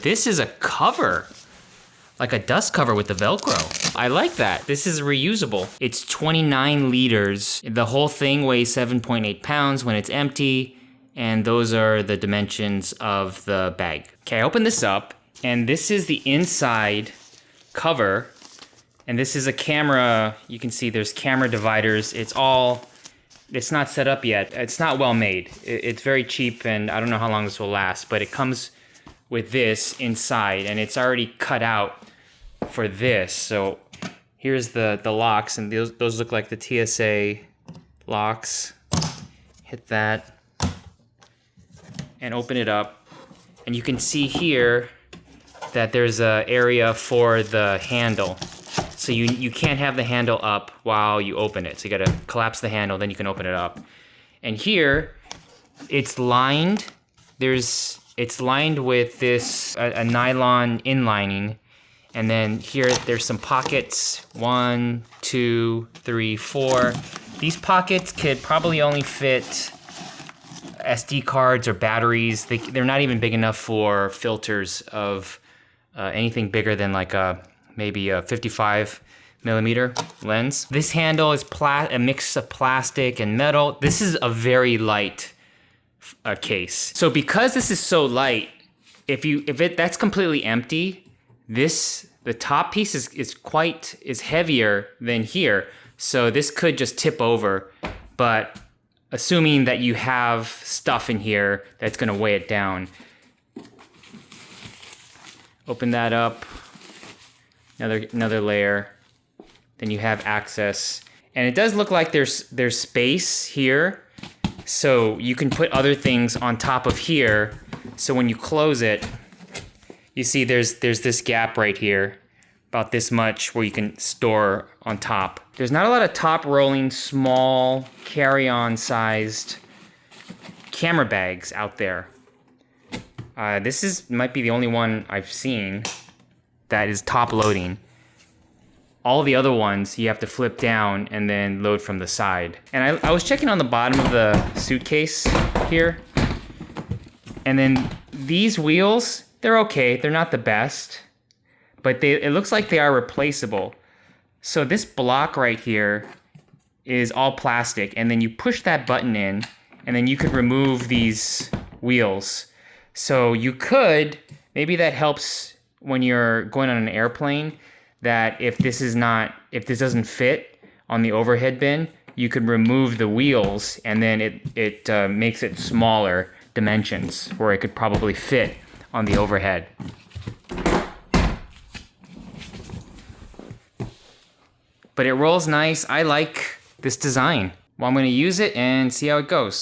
but this is a cover. Like a dust cover with the Velcro. I like that. This is reusable. It's 29 liters. The whole thing weighs 7.8 pounds when it's empty, and those are the dimensions of the bag. Okay, I open this up, and this is the inside cover, and this is a camera. You can see there's camera dividers. It's not set up yet. It's not well made. It's very cheap, and I don't know how long this will last, but it comes with this inside, and it's already cut out for this. So here's the locks, and those look like the TSA locks. Hit that and open it up, and you can see here that there's a area for the handle. So you can't have the handle up while you open it. So you gotta collapse the handle, then you can open it up. And here it's lined. It's lined with this a nylon inlining. And then here, there's some pockets. 1, 2, 3, 4. These pockets could probably only fit SD cards or batteries. They're not even big enough for filters of anything bigger than like maybe a 55 millimeter lens. This handle is a mix of plastic and metal. This is a very light case. So because this is so light, that's completely empty, the top piece is heavier than here, so this could just tip over, but assuming that you have stuff in here that's gonna weigh it down. Open that up, another layer, then you have access, and it does look like there's space here, so you can put other things on top of here, so when you close it, you see there's this gap right here, about this much, where you can store on top. There's not a lot of top rolling, small, carry-on sized camera bags out there. This might be the only one I've seen that is top loading. All the other ones you have to flip down and then load from the side. And I was checking on the bottom of the suitcase here, and then these wheels, they're okay. They're not the best, but it looks like they are replaceable. So this block right here is all plastic, and then you push that button in, and then you could remove these wheels. So you could, maybe that helps when you're going on an airplane, that if this doesn't fit on the overhead bin, you could remove the wheels, and then it makes it smaller dimensions where it could probably fit on the overhead. But it rolls nice. I like this design. Well, I'm gonna use it and see how it goes.